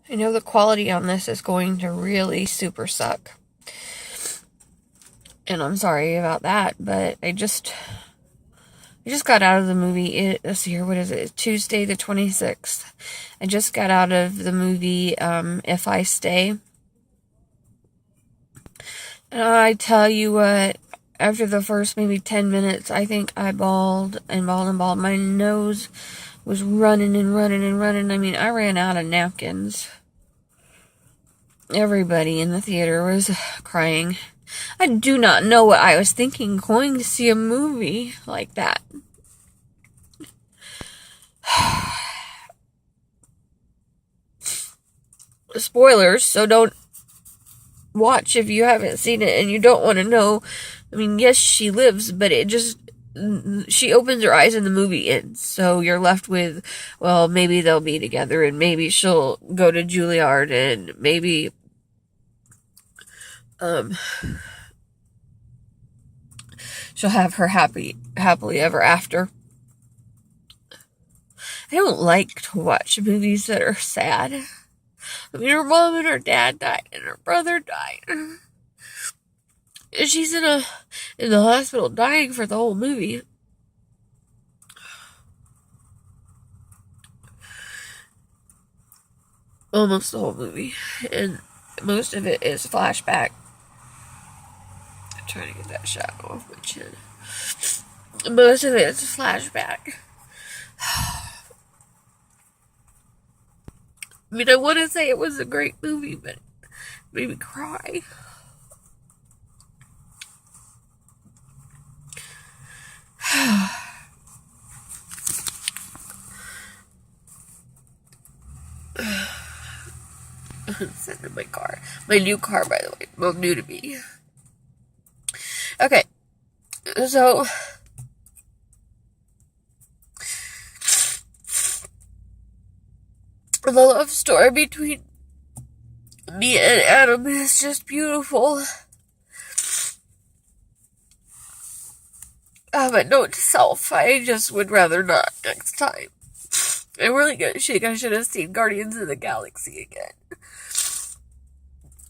I know the quality on this is going to really super suck. And I'm sorry about that, but I just got out of the movie. Let's see here, what is it? It's Tuesday the 26th. I just got out of the movie If I Stay. And I tell you what, after the first maybe 10 minutes, I think I bawled and bawled and bawled. My nose was running and running and running. I mean, I ran out of napkins. Everybody in the theater was crying. I do not know what I was thinking going to see a movie like that. Spoilers, so don't watch if you haven't seen it and you don't want to know. I mean, yes, she lives, but she opens her eyes and the movie ends. So you're left with, well, maybe they'll be together and maybe she'll go to Juilliard and maybe she'll have her happily ever after. I don't like to watch movies that are sad. I mean, her mom and her dad died and her brother died. And she's in the hospital dying for the whole movie. Almost the whole movie. And most of it is flashback. I'm trying to get that shadow off my chin. Most of it is flashback. I mean, I want to say it was a great movie, but it made me cry. I'm sitting in my car. My new car, by the way. Well, new to me. Okay. So, the love story between me and Adam is just beautiful. But note to self, I just would rather not next time. I'm really gonna shake. I should have seen Guardians of the Galaxy again.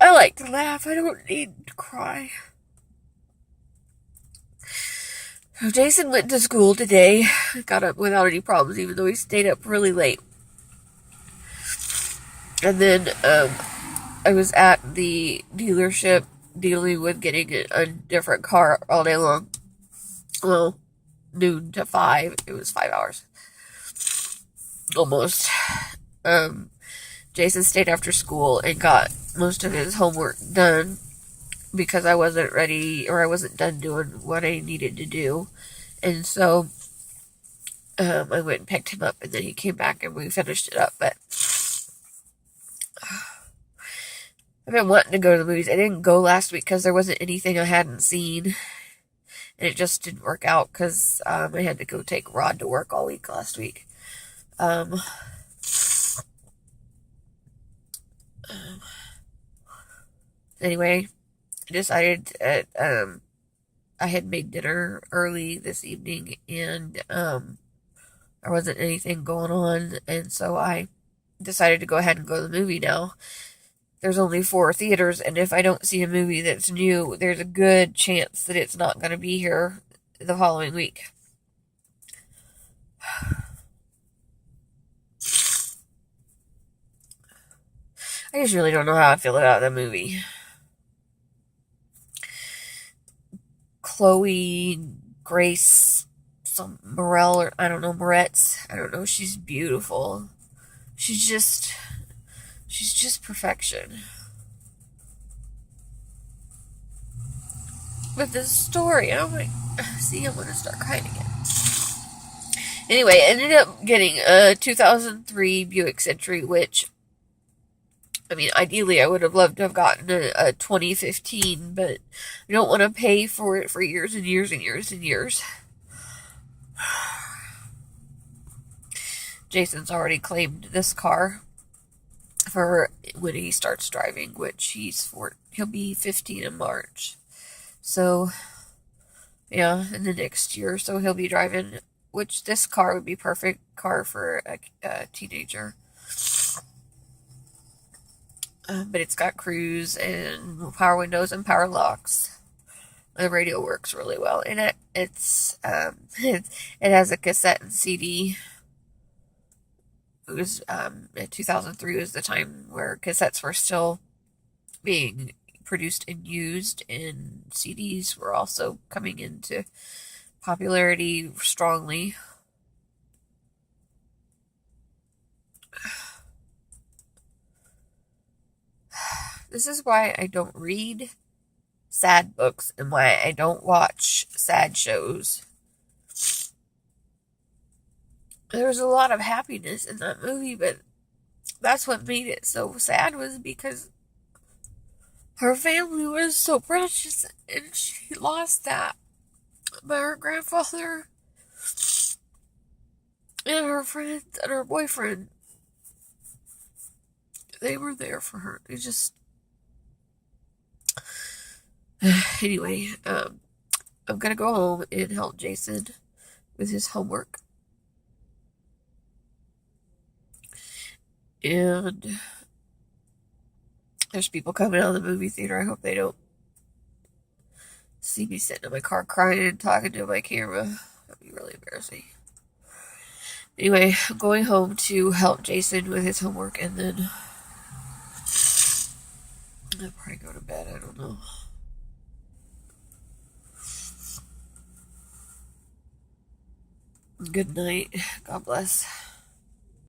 I like to laugh. I don't need to cry. So Jason went to school today. Got up without any problems, even though he stayed up really late. And then I was at the dealership dealing with getting a different car all day long. Well, noon to 5. It was 5 hours. Almost. Jason stayed after school and got most of his homework done because I wasn't ready, or I wasn't done doing what I needed to do. And so I went and picked him up, and then he came back and we finished it up. But I've been wanting to go to the movies. I didn't go last week because there wasn't anything I hadn't seen. And it just didn't work out because I had to go take Rod to work all week last week. Anyway, I decided that I had made dinner early this evening and there wasn't anything going on, and so I decided to go ahead and go to the movie now. There's only 4 theaters, and if I don't see a movie that's new, there's a good chance that it's not going to be here the following week. I just really don't know how I feel about that movie. Chloe Grace Morel, or I don't know, Moretz. I don't know. She's beautiful. She's just perfection. But this story, I'm like, see, I'm gonna start crying again. Anyway, I ended up getting a 2003 Buick Century, which, I mean, ideally I would have loved to have gotten a 2015, but I don't want to pay for it for years and years and years and years. Jason's already claimed this car for when he starts driving, which he'll be 15 in March. So, yeah, in the next year or so he'll be driving, which this car would be perfect car for a teenager. but it's got cruise and power windows and power locks. The radio works really well, and it has a cassette and CD. It was in 2003 was the time where cassettes were still being produced and used, and CDs were also coming into popularity strongly. This is why I don't read sad books and why I don't watch sad shows. There was a lot of happiness in that movie, but that's what made it so sad was because her family was so precious and she lost that. But her grandfather and her friends and her boyfriend, they were there for her. They just... Anyway, I'm gonna go home and help Jason with his homework. And there's people coming out of the movie theater. I hope they don't see me sitting in my car crying and talking to my camera. That'd be really embarrassing. Anyway, I'm going home to help Jason with his homework, and then I'll probably go to bed. I don't know. Good night. God bless.